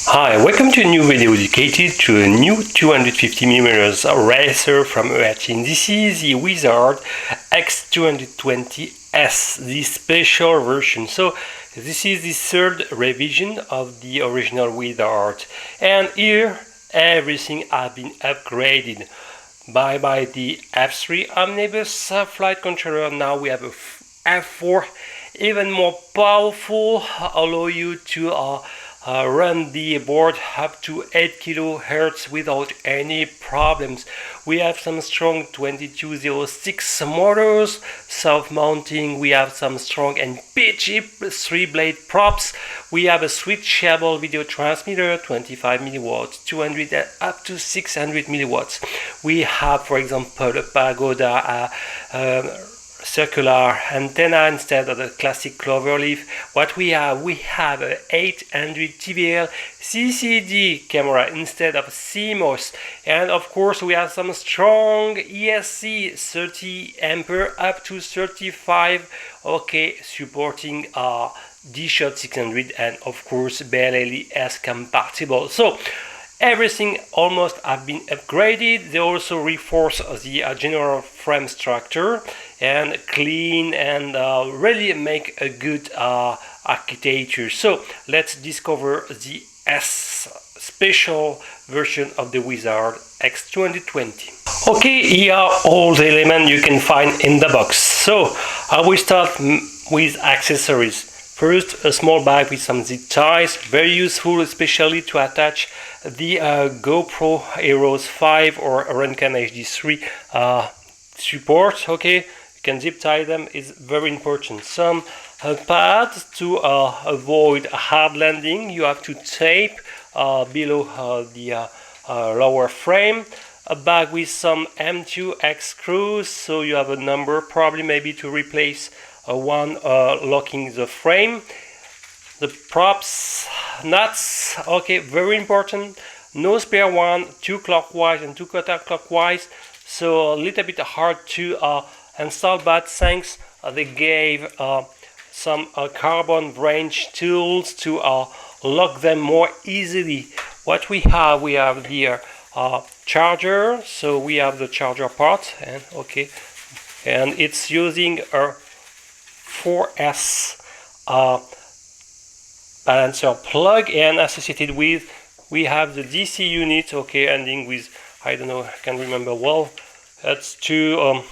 Hi, welcome to a new video dedicated to a new 250mm racer from Eachine. This is the Wizard X220S, the special version. So this is the third revision of the original Wizard, and here everything has been upgraded by the F3 omnibus flight controller. Now we have a F4, even more powerful, allow you to run the board up to 8 kHz without any problems. We have some strong 2206 motors, self-mounting. We have some strong and pitchy 3-blade props. We have a switchable video transmitter, 25 milliwatts, 200 and up to 600 milliwatts. We have, for example, a Banggood circular antenna instead of the classic cloverleaf. What we have a 800 TBL CCD camera instead of CMOS, and of course we have some strong ESC 30 ampere up to 35, okay, supporting D-Shot 600 and of course BLAS compatible. So everything almost have been upgraded. They also reinforce the general frame structure and clean and really make a good architecture. So let's discover the S special version of the Wizard X220. Okay, here are all the elements you can find in the box. So I will start with accessories. First, a small bag with some zip ties, very useful especially to attach the GoPro Heroes 5 or Runcam HD3 support. Okay, you can zip tie them, is very important. Some pads to avoid a hard landing. You have to tape below the lower frame. A bag with some M2X screws, so you have a number probably maybe to replace one locking the frame. The props, nuts, okay, very important. No spare one, 2 clockwise and 2 counterclockwise, so a little bit hard to install, but thanks they gave some carbon branch tools to lock them more easily. What we have the charger, so we have the charger part, and okay, and it's using a 4S balancer plug, and associated with we have the DC unit, okay, ending with, I don't know, I can remember well, that's to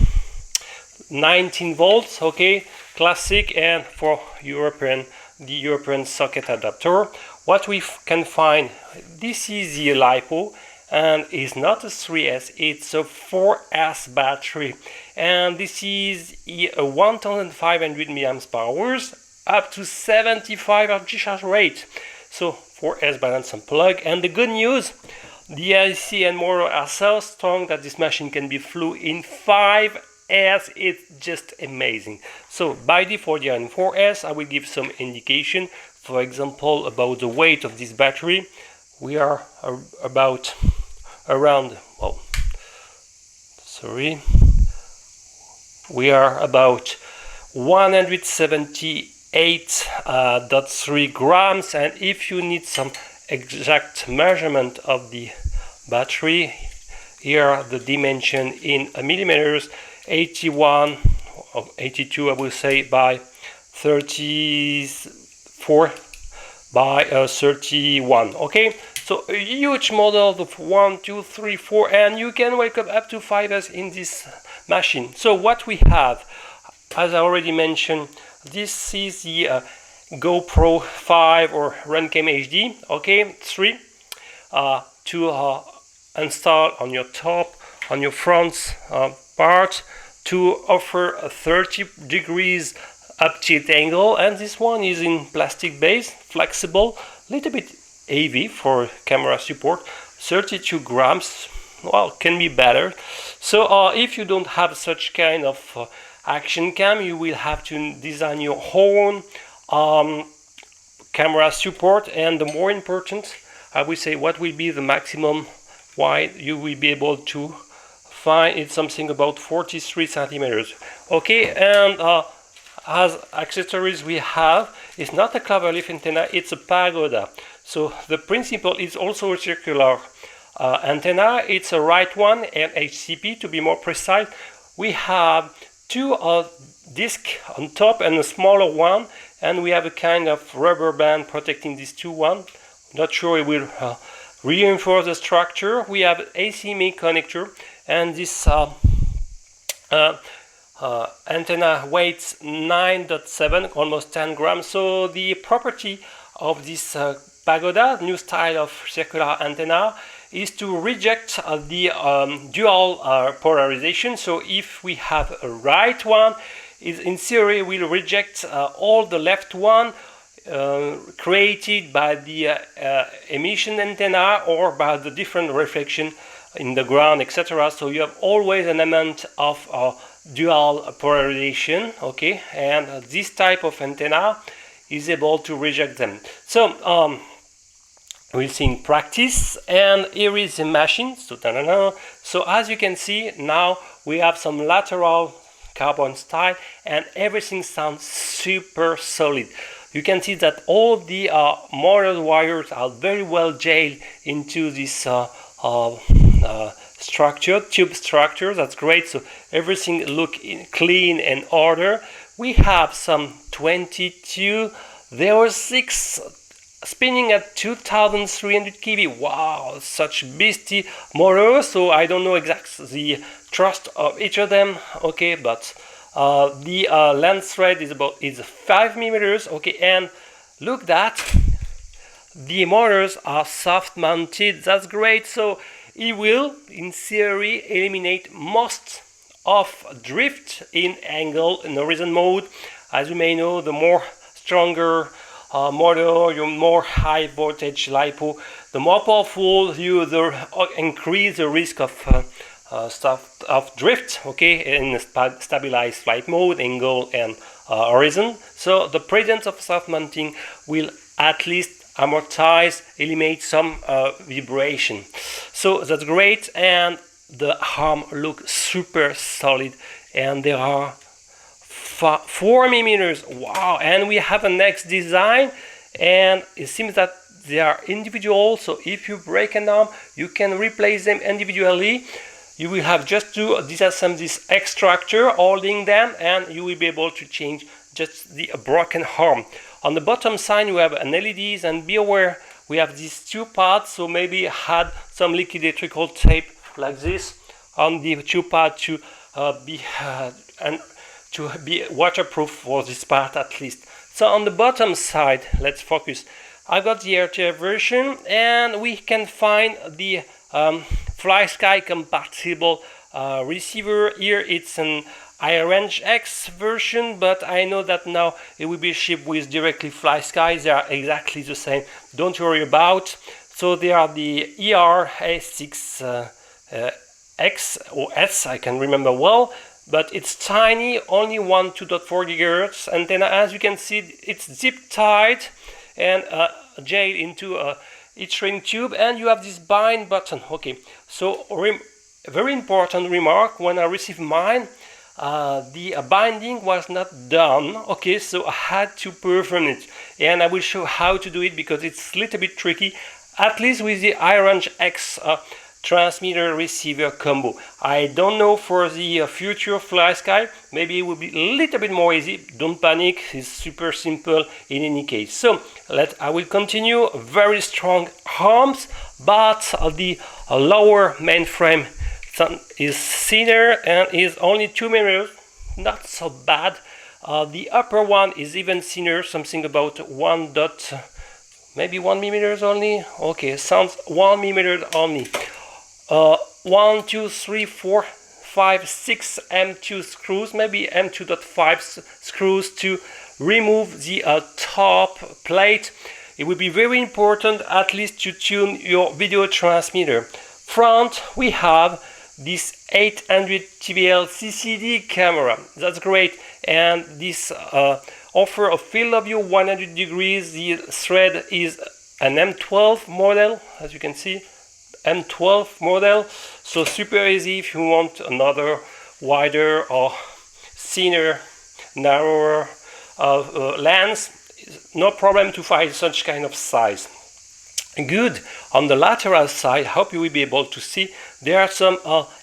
19 volts, okay, classic, and for the European socket adapter. What we can find, this is the LiPo, and it's not a 3S, it's a 4S battery, and this is a 1500 mAh up to 75 discharge rate. So 4S balance and plug. And the good news, the IC and motor are so strong that this machine can be flew in 5S. It's just amazing. So by default here in 4S, I will give some indication, for example, about the weight of this battery. We are about around, well, sorry, we are about 178.3 grams, and if you need some exact measurement of the battery, here are the dimension in millimeters, 81 or 82 I will say by 34 by 31. Okay, so a huge model of 1, 2, 3, 4, and you can welcome up to 5S in this machine. So what we have, as I already mentioned, this is the GoPro 5 or Runcam HD, okay, 3, to install on your top, on your front part, to offer a 30 degrees up tilt angle, and this one is in plastic base, flexible, little bit heavy for camera support, 32 grams, well, can be better. So if you don't have such kind of action cam, you will have to design your own camera support, and the more important, I will say, what will be the maximum wide you will be able to find. It's something about 43 centimeters. Okay, and as accessories we have, it's not a cloverleaf antenna, it's a pagoda. So the principle is also a circular antenna. It's a right one, and HCP to be more precise. We have two discs on top and a smaller one, and we have a kind of rubber band protecting these two ones. Not sure it will reinforce the structure. We have an ACME connector, and this antenna weighs 9.7, almost 10 grams. So the property of this Pagoda, new style of circular antenna, is to reject the dual polarization. So if we have a right one, in theory will reject all the left one created by the emission antenna or by the different reflection in the ground, etc. So you have always an element of dual polarization, okay, and this type of antenna is able to reject them. So we'll see in practice, and here is the machine. So as you can see, now we have some lateral carbon style, and everything sounds super solid. You can see that all the motor wires are very well jailed into this structure, tube structure. That's great. So everything look clean and order. We have some 22. There were 6 spinning at 2300 kV. Wow, such beastie motors. So I don't know exactly the thrust of each of them. Okay, but the length thread is 5 millimeters. Okay, and look that the motors are soft mounted. That's great. So it will, in theory, eliminate most of drift in angle and horizon mode. As you may know, the more stronger motor, your more high voltage LiPo, the more powerful you increase the risk of drift, okay, in stabilized flight mode, angle and horizon. So the presence of soft mounting will at least amortize, eliminate some vibration. So that's great, and the arm looks super solid, and there are 4 millimeters. Wow! And we have a next design, and it seems that they are individual. So if you break an arm, you can replace them individually. You will have just to disassemble this extractor holding them, and you will be able to change just the broken arm. On the bottom side, we have an LEDs, and be aware we have these 2 pads. So maybe add some liquid electrical tape like this on the 2 pad to be waterproof for this part at least. So on the bottom side, let's focus. I got the RTF version, and we can find the FlySky compatible receiver. Here it's an Eachine X version, but I know that now it will be shipped with directly FlySky. They are exactly the same, don't worry about. So they are the ER6X or S, I can remember well, but it's tiny, only 2.4 GHz antenna. As you can see, it's zip tied and jailed into a Eachine tube, and you have this bind button. Okay, so very important remark, when I received mine, the binding was not done. Okay, so I had to perform it, and I will show how to do it because it's a little bit tricky, at least with the Eachine X transmitter receiver combo. I don't know for the future FlySky, maybe it will be a little bit more easy. Don't panic, it's super simple in any case. So I will continue. Very strong arms, but the lower mainframe is thinner and is only 2 millimeters, not so bad. The upper one is even thinner, something about maybe 1 millimeters only. Okay, sounds 1 millimeter only. 1, 2, 3, 4, 5, 6 M2 screws, maybe M2.5 screws to remove the top plate. It will be very important at least to tune your video transmitter. Front, we have this 800 TBL CCD camera. That's great, and this offer a field of view 100 degrees. The thread is an M12 model, as you can see. M12 model, so super easy if you want another wider or thinner, narrower lens. No problem to find such kind of size. Good. On the lateral side, hope you will be able to see, there are some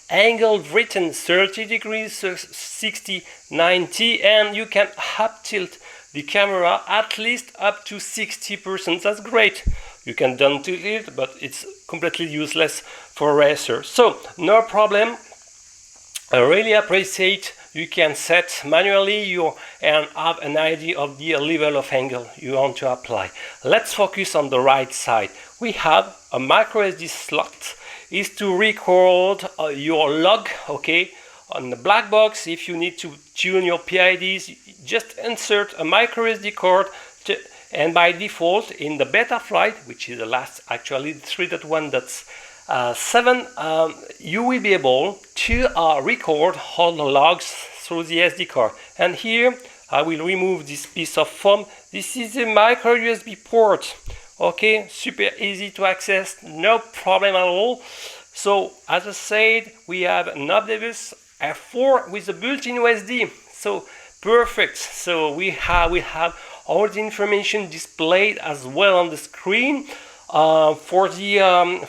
angle written 30 degrees, 60, 90, and you can up tilt the camera at least up to 60%. That's great. You can down tilt it, but it's completely useless for racers. So no problem. I really appreciate you can set manually and have an idea of the level of angle you want to apply. Let's focus on the right side. We have a micro SD slot. Is to record your log, okay? On the black box, if you need to tune your PIDs, just insert a micro SD card, and by default in the Betaflight, which is the last, actually 3.1.7, you will be able to record all the logs through the SD card. And here I will remove this piece of foam. This is a micro USB port. Okay, super easy to access, no problem at all. So as I said, we have an Optimus F4 with a built-in USB. So perfect. So we have all the information displayed as well on the screen. For the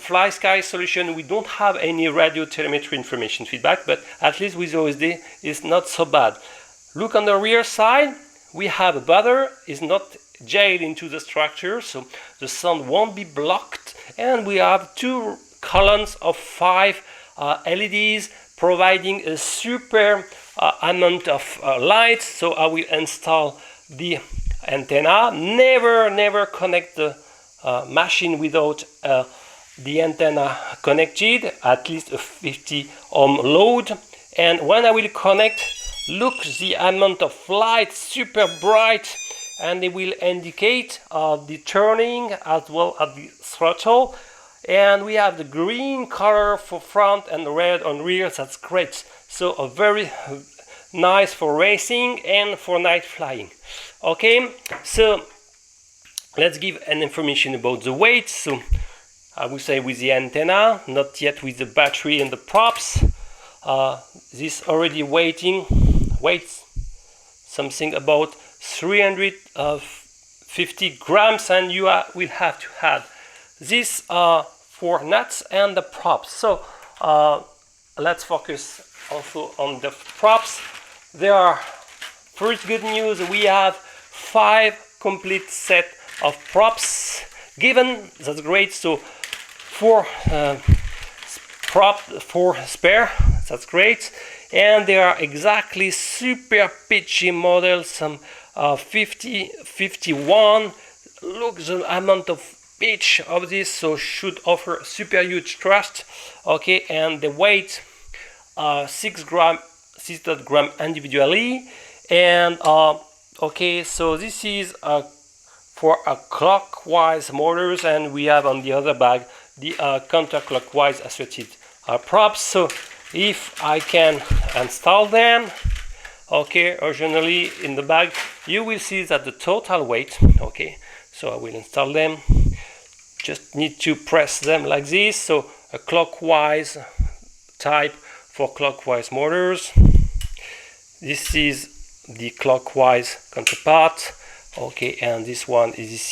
FlySky solution, we don't have any radio telemetry information feedback, but at least with OSD, it's not so bad. Look on the rear side, we have a buzzer, is not jailed into the structure, so the sound won't be blocked, and we have two columns of 5 LEDs providing a super amount of light. So I will install the antenna. Never connect the machine without the antenna connected, at least a 50 ohm load. And when I will connect, look the amount of light, super bright, and it will indicate the turning as well as the throttle. And we have the green color for front and red on rear. That's great. So a very nice for racing and for night flying. Okay, so let's give an information about the weight. So I would say with the antenna, not yet with the battery and the props. This already weighs something about 350 grams, and you will have to add this 4 nuts and the props. So let's focus also on the props. There are, first good news, we have 5 complete set of props given. That's great. So 4 spare. That's great. And they are exactly super pitchy models. Some 50, 51. Look the amount of pitch of this, so should offer super huge thrust. Okay, and the weight 6 gram individually. And okay, so this is for a clockwise motors, and we have on the other bag the counterclockwise associated props. So if I can install them, okay, originally in the bag, you will see that the total weight, okay, so I will install them, just need to press them like this. So a clockwise type for clockwise motors. This is the clockwise counterpart, okay, and this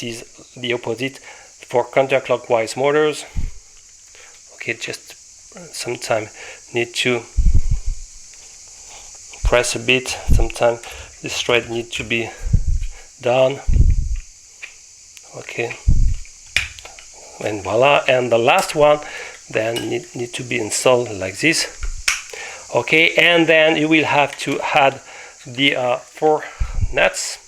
is the opposite for counterclockwise motors. Okay, just sometimes need to press a bit, sometimes this thread need to be done. Okay, and voila, and the last one then need to be installed like this. Okay, and then you will have to add the 4 nuts.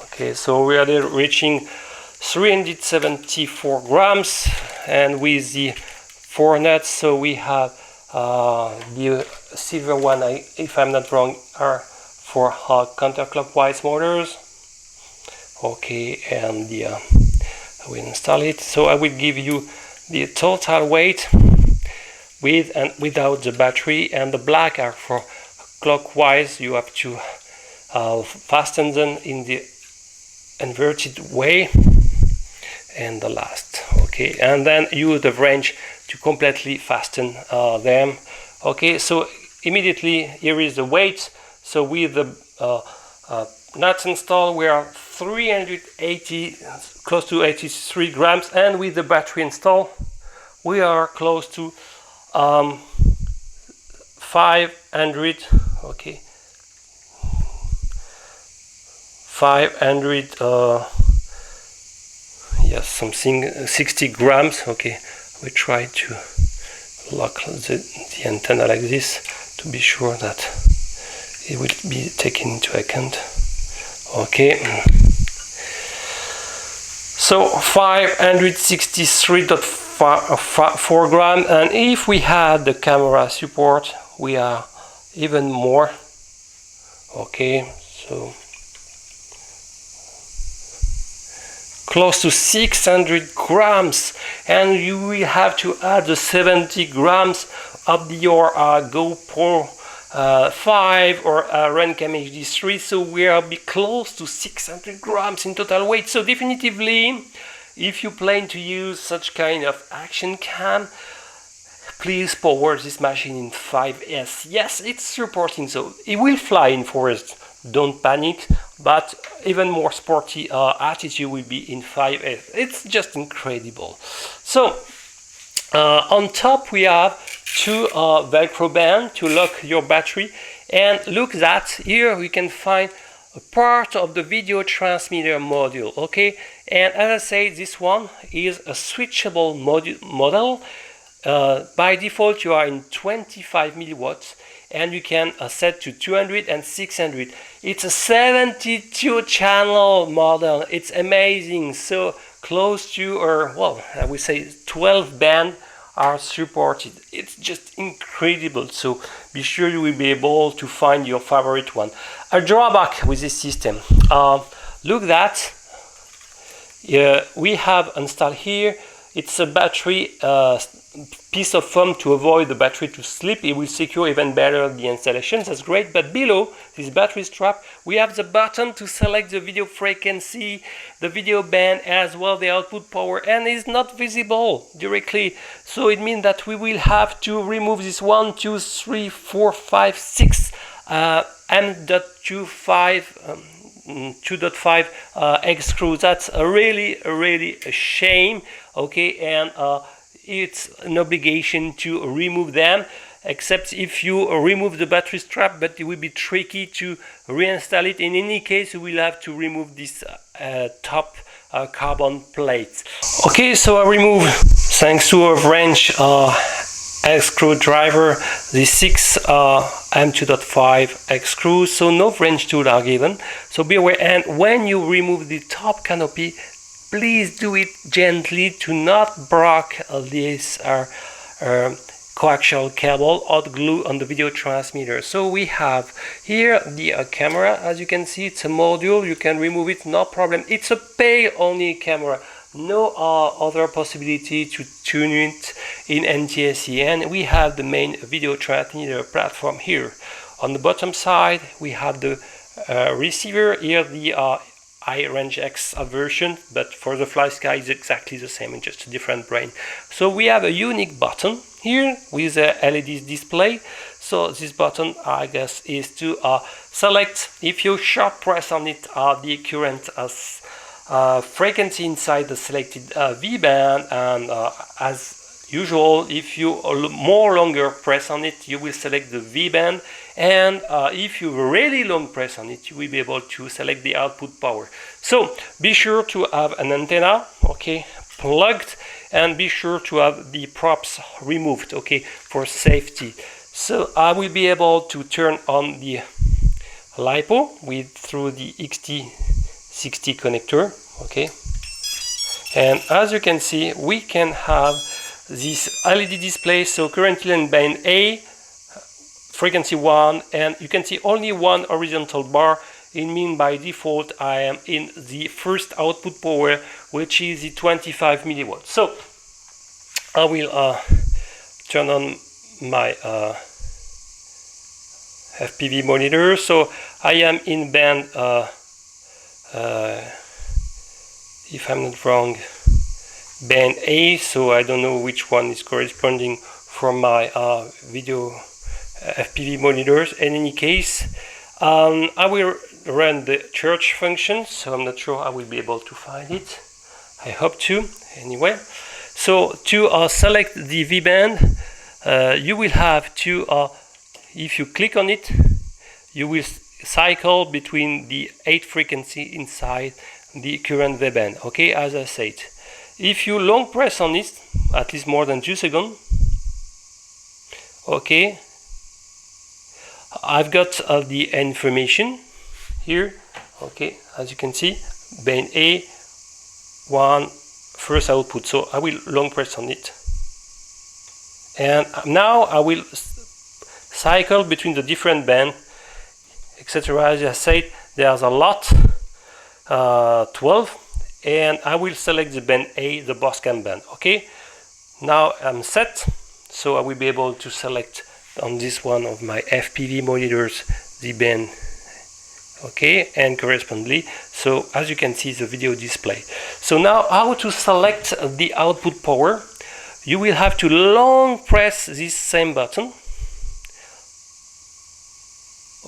Okay, so we are reaching 374 grams, and with the 4 nuts, so we have the silver one, if I'm not wrong, are for counterclockwise motors. Okay, and I will install it. So I will give you the total weight with and without the battery, and the black are for clockwise. You have to fasten them in the inverted way, and the last. Okay, and then use the wrench to completely fasten them. Okay, so immediately here is the weight. So with the nuts installed, we are 380, close to 83 grams, and with the battery installed we are close to 500, okay, 500, yes, something 60 grams. Okay, we try to lock the antenna like this to be sure that it will be taken into account. Okay, so 563.4 grams, and if we had the camera support we are even more. Okay, so close to 600 grams, and you will have to add the 70 grams of your GoPro 5 or Runcam HD3, so we are be close to 600 grams in total weight. So definitively, if you plan to use such kind of action cam, please power this machine in 5S. Yes, it's supporting, so it will fly in forest, don't panic, but even more sporty attitude will be in 5S. It's just incredible. So on top we have two Velcro bands to lock your battery, and look that here we can find a part of the video transmitter module. Okay, and as I say, this one is a switchable model. By default you are in 25 milliwatts, and you can set to 200 and 600. It's a 72 channel model. It's amazing. So close to, or well, I would say 12 bands are supported. It's just incredible. So be sure you will be able to find your favorite one. A drawback with this system, look that we have installed here, it's a battery piece of foam to avoid the battery to slip. It will secure even better the installation. That's great. But below this battery strap we have the button to select the video frequency, the video band, as well the output power, and it's not visible directly, so it means that we will have to remove this 1, 2, 3, 4, 5, 6 2.5 X screws. That's really a shame. Okay, and it's an obligation to remove them, except if you remove the battery strap, but it will be tricky to reinstall it. In any case, you will have to remove this top carbon plates. Okay, so I remove, thanks to a wrench screwdriver, the 6 M2.5 X screws, so no wrench tool are given, so be aware. And when you remove the top canopy, please do it gently to not break this coaxial cable or glue on the video transmitter. So we have here the camera. As you can see, it's a module, you can remove it, no problem. It's a pay only camera, no other possibility to tune it in NTSC. And we have the main video transmitter platform here. On the bottom side we have the receiver, here the iRange X version, but for the FlySky it's exactly the same, it's just a different brand. So we have a unique button here with a LED display. So this button, I guess, is to select, if you sharp press on it, the current frequency inside the selected V-band, and as usual, if you more longer press on it, you will select the V-band, and if you really long press on it, you will be able to select the output power. So be sure to have an antenna, okay, plugged, and be sure to have the props removed, okay, for safety. So I will be able to turn on the LiPo through the XT60 connector, okay, and as you can see, we can have this LED display. So currently in band A, frequency 1, and you can see only one horizontal bar. It means by default I am in the first output power, which is the 25 milliwatts. So I will turn on my FPV monitor. So I am in band, if I'm not wrong, band A, so I don't know which one is corresponding from my video FPV monitors. In any case, I will run the church function, so I'm not sure I will be able to find it. I hope to, anyway. So to select the V-band, you will have to, if you click on it, you will cycle between the 8 frequency inside the current V-band, okay, as I said. If you long press on it, at least more than 2 seconds, okay, I've got the information here, okay, as you can see, band A, 1, first output, so I will long press on it. And now I will cycle between the different bands, etc. As I said, there's a lot, 12, and I will select the band A, the Boscam band, okay. Now I'm set, so I will be able to select on this one of my FPV monitors the band, okay, and correspondingly, so as you can see the video display. So now how to select the output power? You will have to long press this same button,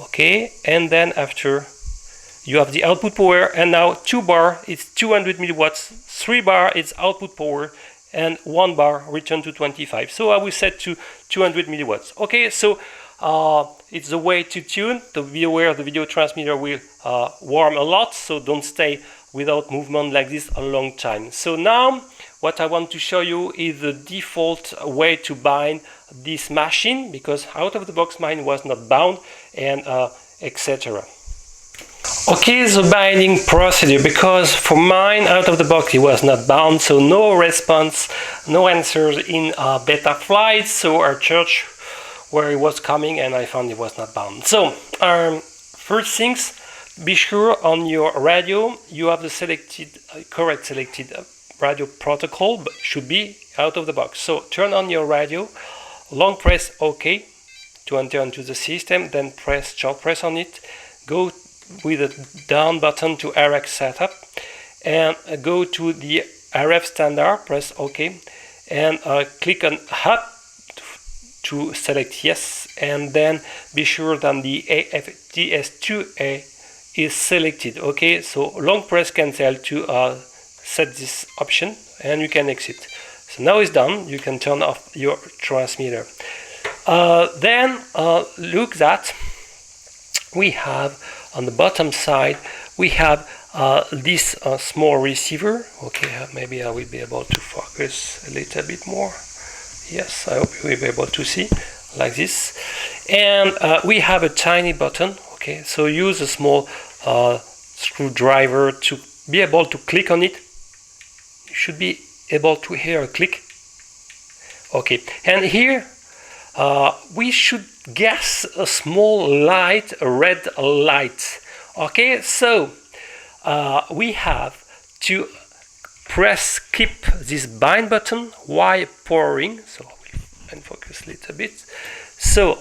okay, and then after you have the output power, and now 2 bar is 200 milliwatts, 3 bar is output power, and 1 bar return to 25. So I will set to 200 milliwatts. Okay, so it's the way to tune. To be aware, the video transmitter will warm a lot, so don't stay without movement like this a long time. So now what I want to show you is the default way to bind this machine, because out of the box mine was not bound, and etc. Okay, the binding procedure, because for mine out of the box it was not bound, so no response, no answers in Betaflight, so our church where it was coming, and I found it was not bound. So first things, be sure on your radio you have the correct selected radio protocol, but should be out of the box. So turn on your radio, long press OK to enter into the system, then short press on it, go with the down button to RX setup, and go to the RF standard, press OK, and click on HUT to select yes, and then be sure that the AFTS2A is selected. Okay, so long press cancel to set this option, and you can exit. So now it's done, you can turn off your transmitter. Then look that we have on the bottom side, we have this small receiver. Okay, maybe I will be able to focus a little bit more. Yes, I hope you will be able to see like this. And we have a tiny button. Okay, so use a small screwdriver to be able to click on it. You should be able to hear a click. Okay, and here we should guess a small light, a red light. Okay, so we have to keep this bind button while powering. So I will focus a little bit. So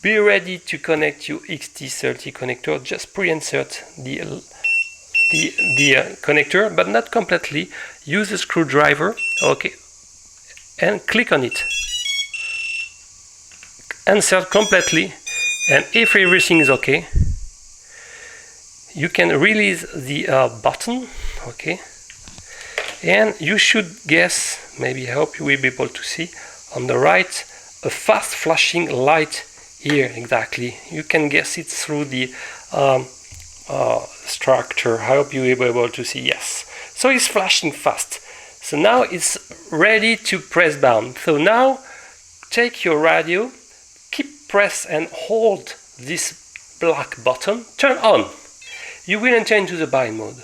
be ready to connect your XT30 connector. Just pre-insert the connector, but not completely. Use a screwdriver, okay, and click on it. Insert completely, and if everything is okay, you can release the button, okay, and you should guess, maybe I hope you will be able to see on the right, a fast flashing light here. Exactly, you can guess it through the structure. I hope you will be able to see. Yes, so it's flashing fast. So now it's ready to press down. So now take your radio, press and hold this black button, turn on. You will enter into the bind mode,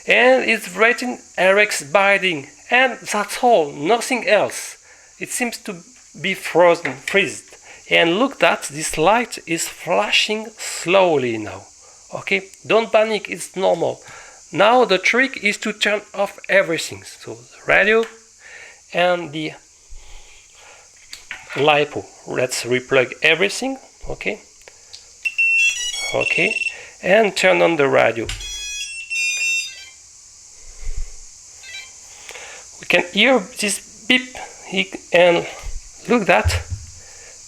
and it's written RX binding, and that's all, nothing else. It seems to be freezed, and look that this light is flashing slowly now. Okay, don't panic, it's normal. Now the trick is to turn off everything, so the radio and the LiPo. Let's replug everything, okay, and turn on the radio. We can hear this beep, and look that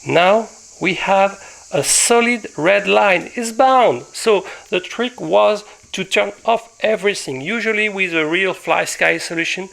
now we have a solid red line is bound. So the trick was to turn off everything. Usually with a real FlySky solution,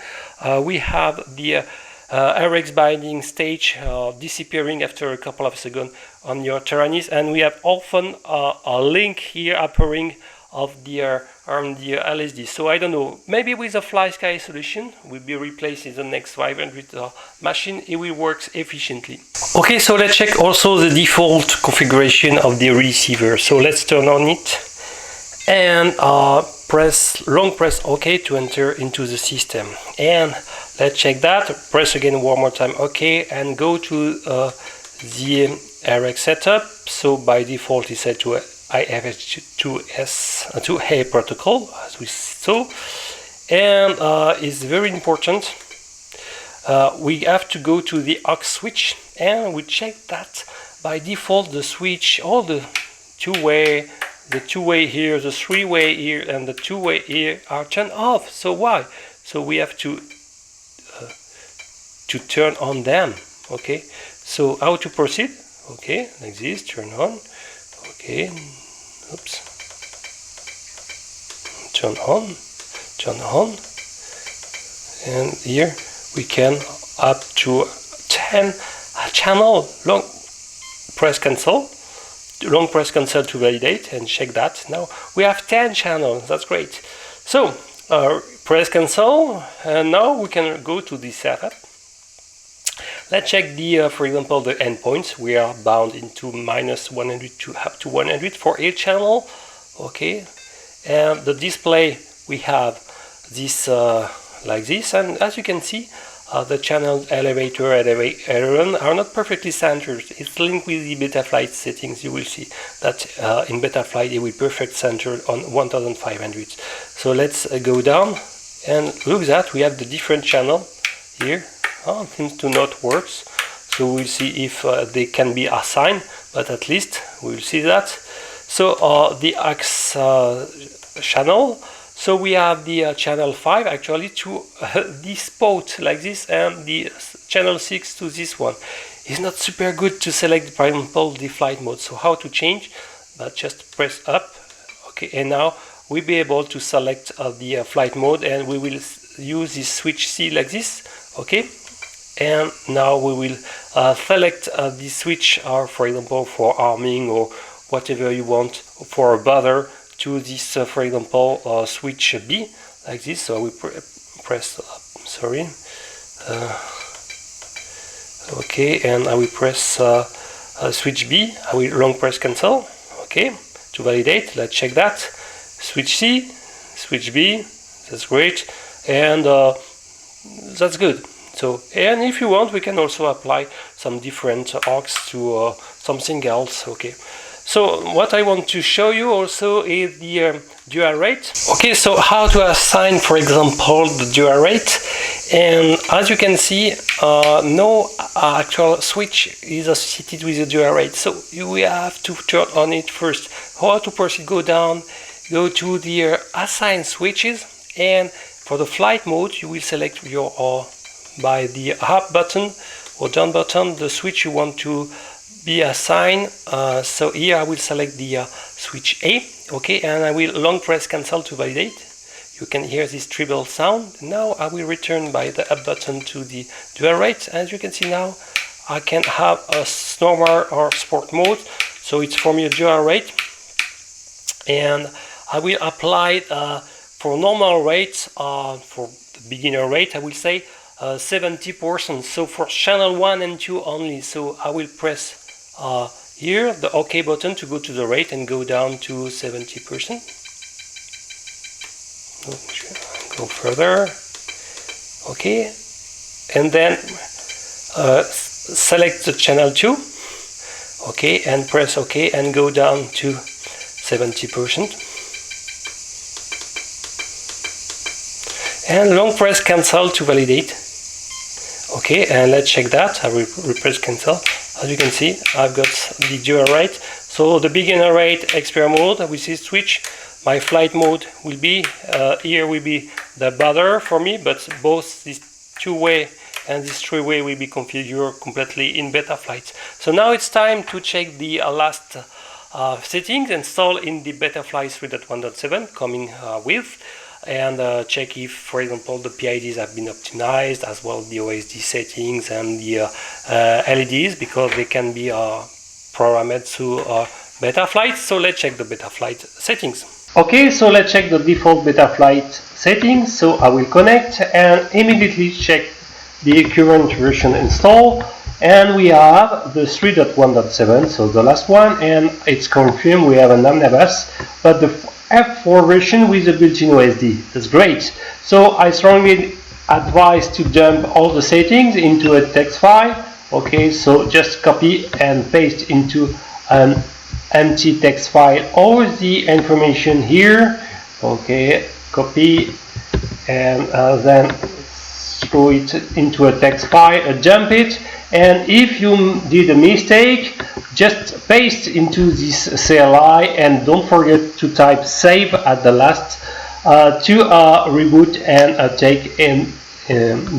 we have the RX binding stage disappearing after a couple of seconds on your Taranis, and we have often a link here appearing of the LSD. So I don't know, maybe with a FlySky solution will be replaced in the next 500 machine, it will work efficiently. Okay, so let's check also the default configuration of the receiver. So let's turn on it and long press OK to enter into the system. And let's check that. Press again one more time OK and go to the RX setup. So by default it's set to X220S to A protocol, as we saw, and it's very important. We have to go to the aux switch, and we check that by default the switch, all the two-way here, the three-way here, and the two-way here are turned off. So why? So we have to turn on them. Okay. So how to proceed? Okay, like this. Turn on. Okay. Oops. Turn on. And here we can up to 10 channel. Long press cancel to validate and check that. Now we have 10 channels. That's great. So press cancel, and now we can go to the setup. Let's check the, for example, the endpoints. We are bound into -100 to up to 100 for each channel. Okay, and the display we have this like this, and as you can see, the channel elevator and aileron are not perfectly centered. It's linked with the Betaflight settings. You will see that in Betaflight it will perfect centered on 1500. So let's go down and look that we have the different channel here. Seems to not work, so we'll see if they can be assigned, but at least we'll see that. So the aux channel, so we have the channel 5 actually to this port like this, and the channel 6 to this one. It's not super good to select, for example, the flight mode. So how to change? But just press up. Okay, and now we'll be able to select the flight mode, and we will use this switch C like this. Okay. And now we will select the switch, for example, for arming or whatever you want for a bother to this, for example, switch B like this. So we press, sorry, okay, and I will press switch B. I will long press cancel, okay, to validate. Let's check that. Switch C, switch B. That's great, and that's good. So, and if you want, we can also apply some different aux to something else. Okay. So what I want to show you also is the dual rate. Okay, so how to assign, for example, the dual rate. And as you can see, no actual switch is associated with the dual rate. So you have to turn on it first. How to proceed? Go down, go to the assign switches, and for the flight mode, you will select your by the up button or down button the switch you want to be assigned. So here I will select the switch A, okay, and I will long press cancel to validate. You can hear this treble sound. Now I will return by the up button to the dual rate. As you can see now, I can have a normal or sport mode, so it's for me a dual rate, and I will apply for normal rates, for the beginner rate, I will say 70%. So for channel 1 and 2 only. So I will press here the OK button to go to the rate and go down to 70%. Go further. Okay, and then select the channel 2. Okay, and press OK and go down to 70%. And long press cancel to validate. Okay, and let's check that. I will press cancel. As you can see, I've got the dual rate. So the beginner rate, expert mode, with this switch. My flight mode will be, here will be the bother for me, but both this two-way and this three-way will be configured completely in Betaflight. So now it's time to check the last settings installed in the Betaflight 3.1.7 coming with, and check if, for example, the PIDs have been optimized, as well as the OSD settings and the LEDs, because they can be programmed to Betaflight. So let's check the Betaflight settings. Okay, so let's check the default Betaflight settings. So I will connect and immediately check the current version install, and we have the 3.1.7, so the last one, and it's confirmed we have an omnibus, but the F4 version with a built-in OSD. That's great. So I strongly advise to dump all the settings into a text file. Okay, so just copy and paste into an empty text file all the information here. Okay, copy and then throw it into a text file, dump it, and if you did a mistake, just paste into this CLI and don't forget to type save at the last to reboot and take in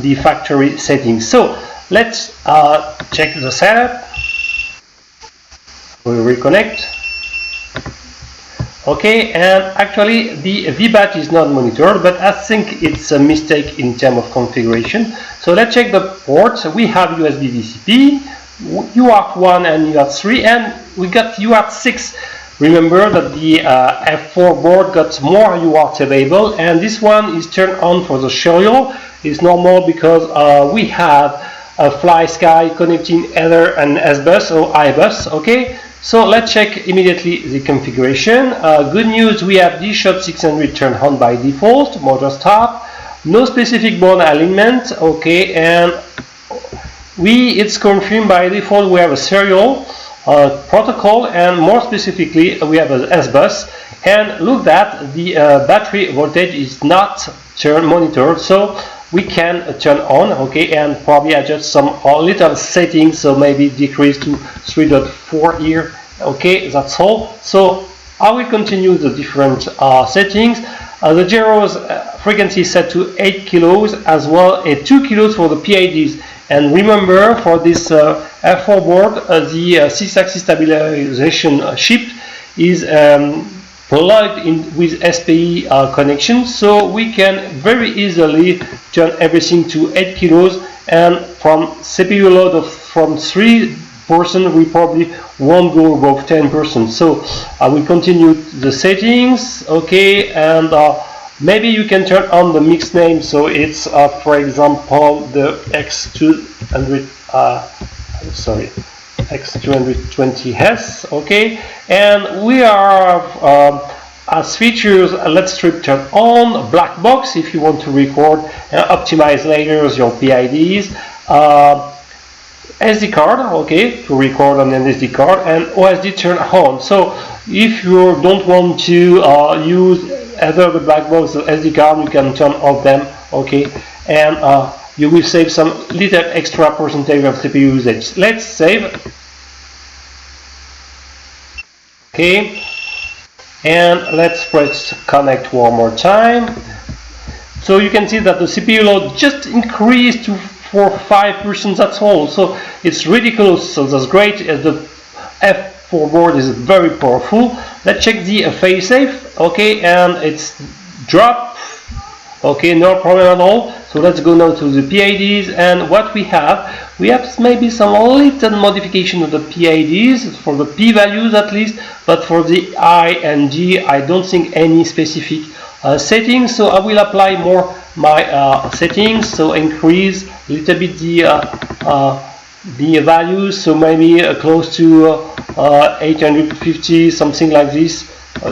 the factory settings. So let's check the setup. We'll reconnect. Okay, and actually the VBAT is not monitored, but I think it's a mistake in terms of configuration. So let's check the ports. We have USB VCP, UART1 and UART3, and we got UART6. Remember that the F4 board got more UART available, and this one is turned on for the serial. It's normal because we have a FlySky connecting either an S-bus or I-bus. Okay, so let's check immediately the configuration. Good news, we have D-Shot 600 turned on by default, motor stop, no specific board alignment. Okay, and it's confirmed by default we have a serial protocol, and more specifically we have an S-bus, and look that the battery voltage is not monitored, so we can turn on. Okay, and probably adjust some little settings, so maybe decrease to 3.4 here. Okay, that's all. So I will continue the different settings. The gyros frequency is set to 8 kilos, as well as 2 kilos for the PIDs. And remember, for this F4 board, the 6-axis stabilization chip is plugged in with SPI connection, so we can very easily turn everything to 8 kilos, and from CPU load from 3%, we probably won't go above 10%. So I will continue the settings. Okay, and maybe you can turn on the mix name, so it's for example the X220S. Okay, and we are as features, let's strip turn on black box if you want to record and optimize later your PIDs, SD card, okay, to record on an SD card, and OSD turn on. So if you don't want to use either the black box or SD card, you can turn off them. Okay, and you will save some little extra percentage of CPU usage. Let's save. Okay, and let's press connect one more time. So you can see that the CPU load just increased to 4-5%, that's all. So it's ridiculous, so that's great. The F4 board is very powerful. Let's check the phase safe. Okay, and it's dropped. Okay, no problem at all. So let's go now to the PIDs, and what we have maybe some little modification of the PIDs for the P values at least, but for the I and G I don't think any specific settings. So I will apply more my settings, so increase a little bit the values, so maybe close to 850, something like this,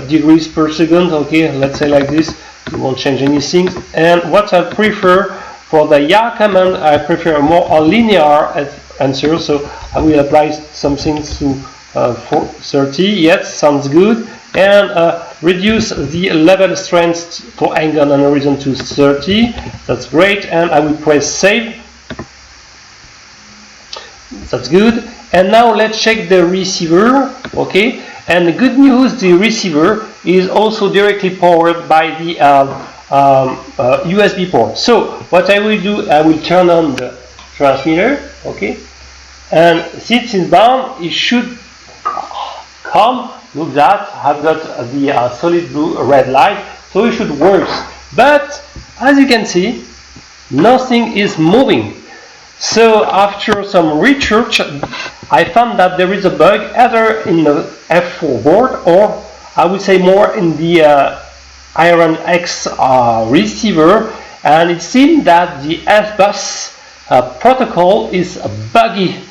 degrees per second. Okay, let's say like this. You won't change anything. And what I prefer for the YA command, I prefer a more linear answer, so I will apply something to 430. Yes, sounds good. And reduce the level strength for angle and horizon to 30. That's great. And I will press save. That's good. And now let's check the receiver. Okay, and the good news, the receiver is also directly powered by the USB port. So what I will do, I will turn on the transmitter, okay, and since it's bound, it should come. Look that I've got the solid blue red light, so it should work. But as you can see, nothing is moving. So after some research, I found that there is a bug either in the F4 board, or I would say more in the Iron X receiver, and it seems that the S-bus protocol is buggy.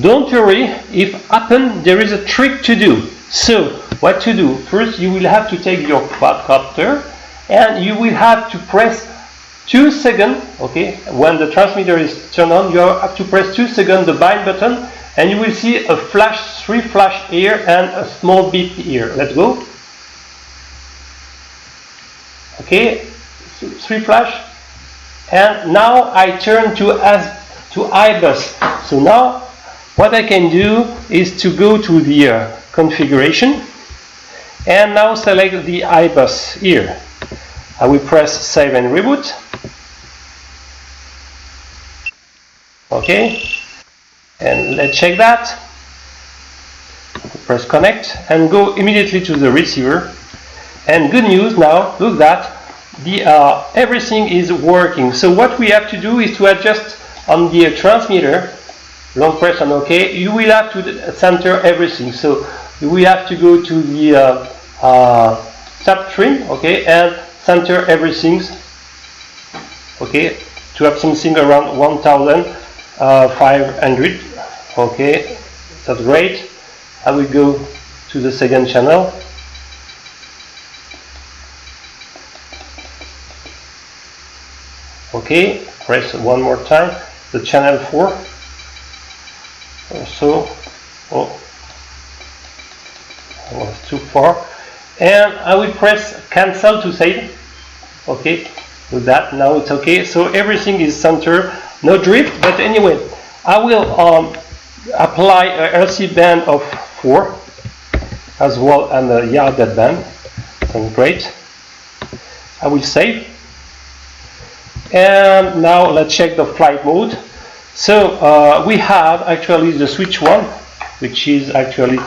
Don't worry, if happen, there is a trick to do. So what to do? First, you will have to take your quadcopter and you will have to press 2 seconds, okay, when the transmitter is turned on, you have to press 2 seconds the bind button, and you will see a flash, 3 flash here and a small beep here. Let's go. Okay, 3 flash, and now I turn to iBus. So now what I can do is to go to the configuration and now select the iBus here. I will press save and reboot. Okay, and let's check that. Press connect and go immediately to the receiver. And good news now, look that the everything is working. So what we have to do is to adjust on the transmitter. Long press on OK. You will have to center everything. So you will have to go to the substream, okay, and center everything, okay, to have something around 1500. Okay, that's great. I will go to the second channel. Okay, press one more time the channel 4. So, oh, I was too far, and I will press cancel to save. Okay, with that now it's okay. So everything is centered, no drift. But anyway, I will apply a LC band of 4 as well and a yard dead band. Sounds great. I will save. And now let's check the flight mode. So we have actually the switch 1, which is actually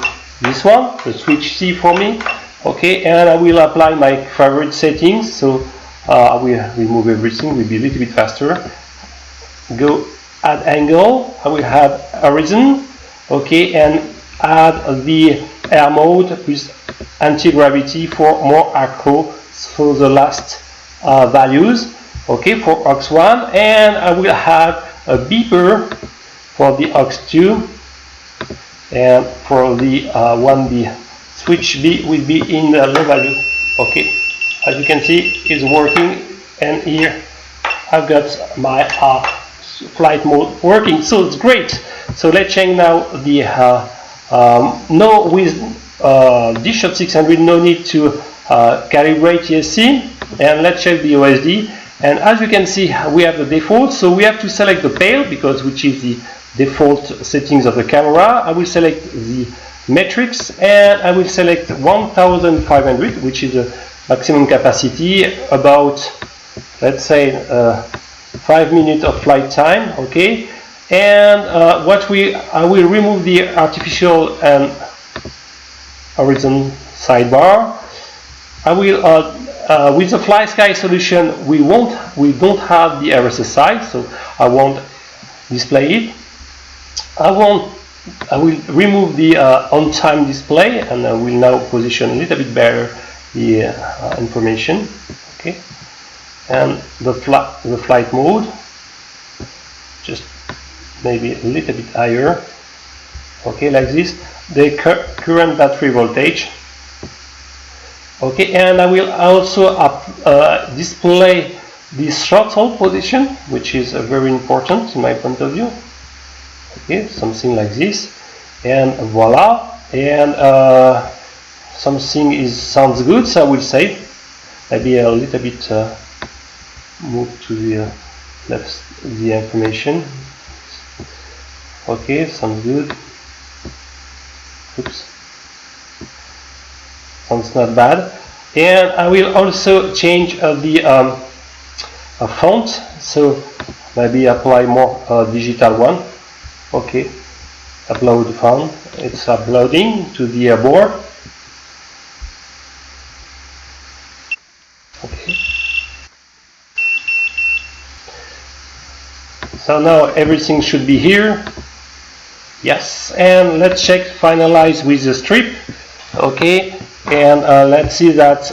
this one, the switch C for me. Okay, and I will apply my favorite settings. So I will remove everything, will be a little bit faster. Go add angle, I will have horizon, okay, and add the air mode with anti-gravity for more accurate for the last values, okay, for aux1, and I will have a beeper for the aux2, and for the 1B switch B will be in the low value. Okay, as you can see, it's working, and here I've got my flight mode working, so it's great. So let's check now the no, with D-Shot 600 no need to calibrate ESC, and let's check the OSD. And as you can see, we have the default, so we have to select the pale, because which is the default settings of the camera. I will select the metrics, and I will select 1500, which is the maximum capacity, about, let's say, 5 minutes of flight time, okay. And I will remove the artificial and horizon sidebar. I will with the Fly Sky solution, we don't have the RSSI, so I won't display it. I will remove the on-time display, and I will now position a little bit better the information. Okay, and the flight mode, just maybe a little bit higher. Okay, like this. The current battery voltage. Okay, and I will also display the throttle position, which is very important in my point of view. Okay, something like this, and voila, and something sounds good, so I will save. Maybe a little bit move to the left the information. Okay, sounds good. Oops. Sounds not bad. And I will also change the font. So maybe apply more digital one. Okay, upload found. It's uploading to the board. Okay. So now everything should be here. Yes, and let's check finalize with the strip. Okay, and let's see that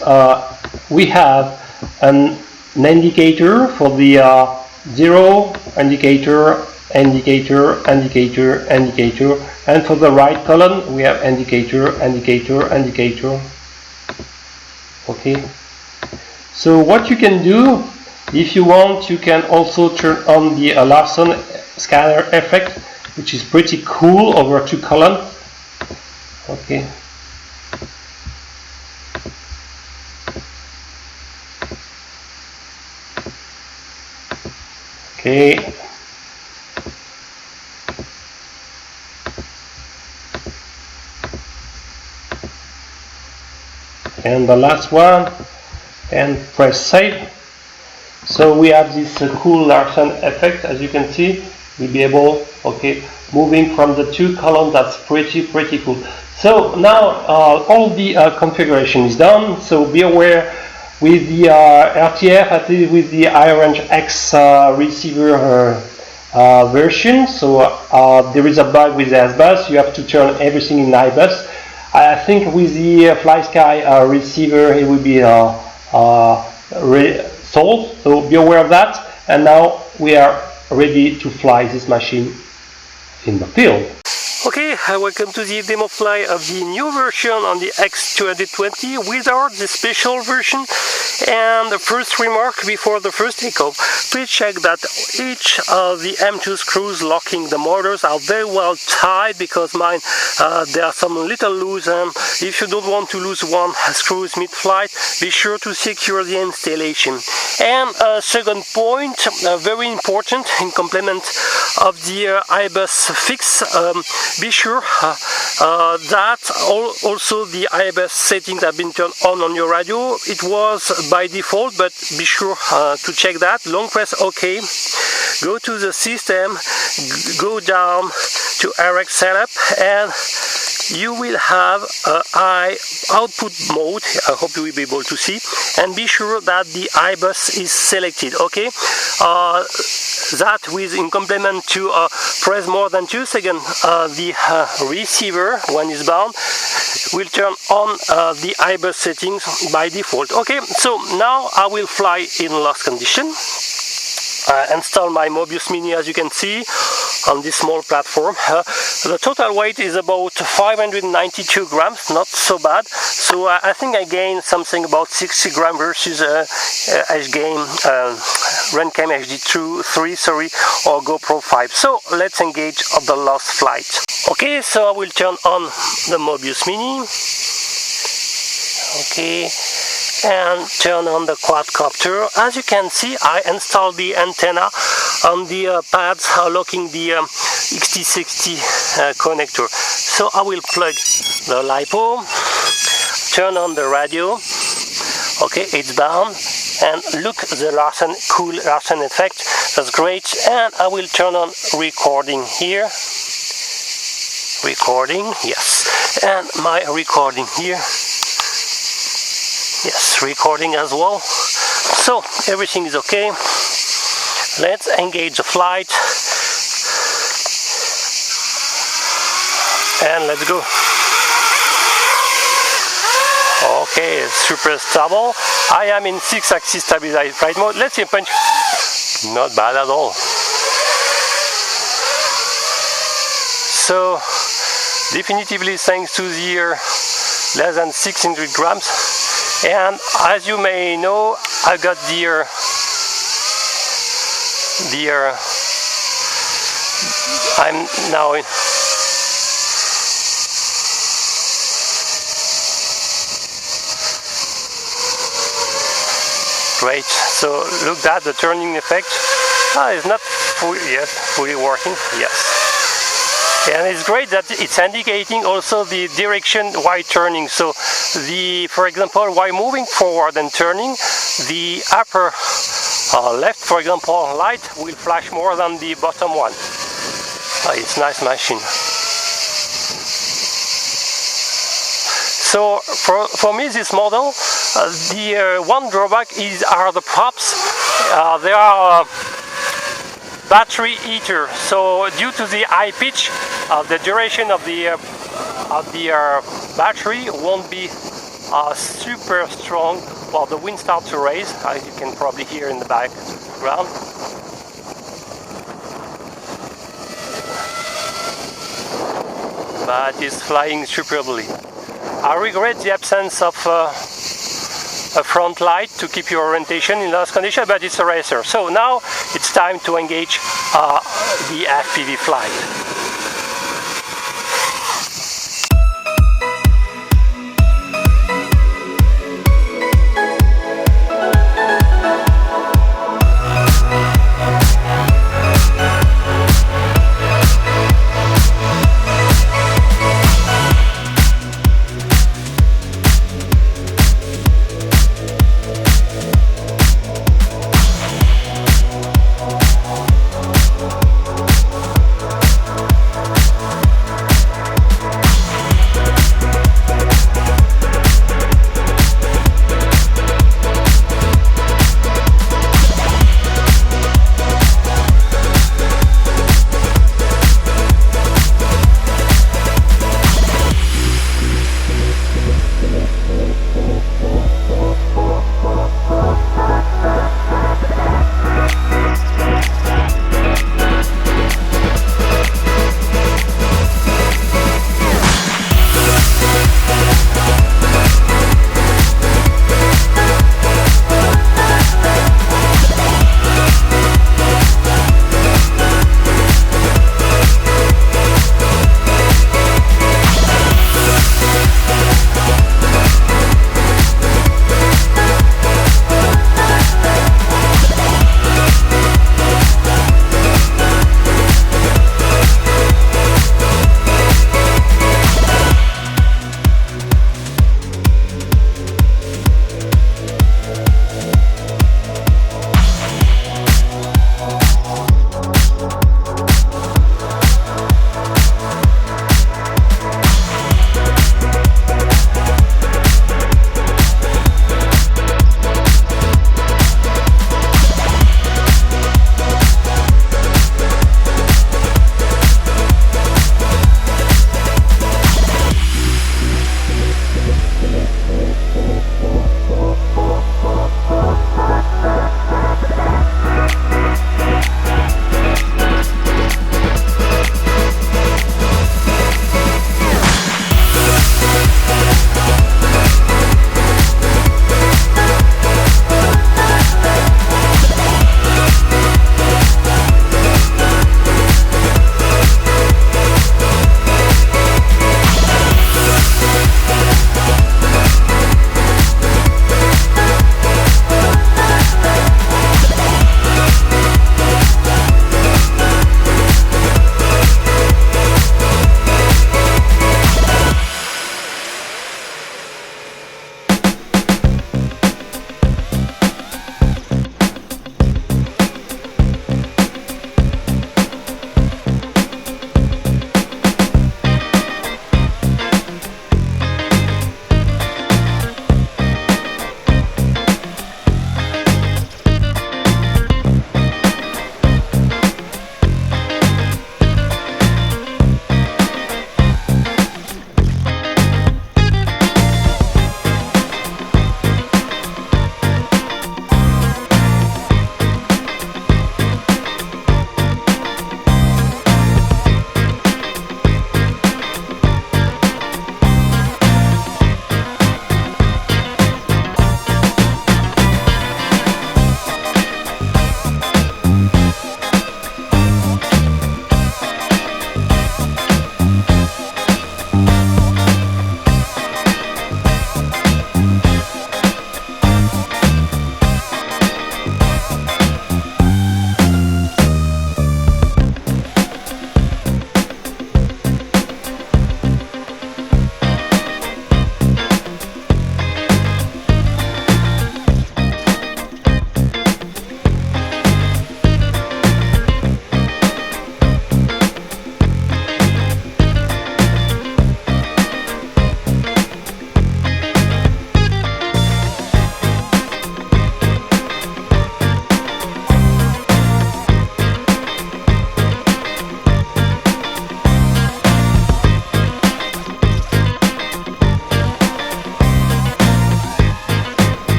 we have an indicator for the 0 indicator, indicator, indicator, indicator, and for the right column we have indicator, indicator, indicator. Okay, so what you can do, if you want, you can also turn on the Larson scanner effect, which is pretty cool, over 2 columns. Okay. Okay. And the last one, and press save. So we have this cool Larson effect, as you can see. We'll be able, okay, moving from the 2 columns. That's pretty cool. So now all the configuration is done. So be aware with the RTF, at least with the iRange X receiver version. So there is a bug with the S-Bus. You have to turn everything in iBus. I think with the FlySky receiver it will be solved. So be aware of that. And now we are ready to fly this machine in the field. Okay, welcome to the demo fly of the new version on the X220 without the special version. And the first remark before the first takeoff, please check that each of the M2 screws locking the motors are very well tied, because mine there are some little loose, and if you don't want to lose one screws mid-flight, be sure to secure the installation. And second point, very important in complement of the iBus fix, be sure that also the iBus settings have been turned on your radio. It was by default, but be sure to check that. Long press OK, go to the system, go down to RX setup, and you will have high output mode. I hope you will be able to see, and be sure that the iBus is selected. Okay, that with in complement to press more than 2 seconds the receiver when it's bound will turn on the iBus settings by default. Okay, so now I will fly in lost condition. Install my Mobius Mini, as you can see, on this small platform. The total weight is about 592 grams, not so bad. So I think I gained something about 60 grams versus H-Game, Runcam HD3 or GoPro 5. So let's engage on the lost flight. Okay, so I will turn on the Mobius Mini. Okay, and turn on the quadcopter. As you can see, I installed the antenna on the pads locking the XT60 connector. So I will plug the LiPo, turn on the radio. Okay, it's down, and look, the Larson, cool Larson effect. That's great. And I will turn on recording here. Recording, yes, and my recording here. Yes, recording as well. So everything is okay. Let's engage the flight and let's go. Okay, super stable. I am in 6-axis stabilized flight mode. Let's see a punch. Not bad at all. So definitively thanks to the less than 600 grams. And as you may know, I got I'm now in great. So look at the turning effect. It's not fully working. Yes. And it's great that it's indicating also the direction while turning. So for example, while moving forward and turning, the upper left, for example, light will flash more than the bottom one. It's a nice machine. So for me, this model, the one drawback are the props. They are battery heater. So due to the high pitch, the duration of the battery won't be super strong while the wind starts to raise, as you can probably hear in the background. But it's flying superbly. I regret the absence of a front light to keep your orientation in lost condition, but it's a racer. So now it's time to engage the FPV flight.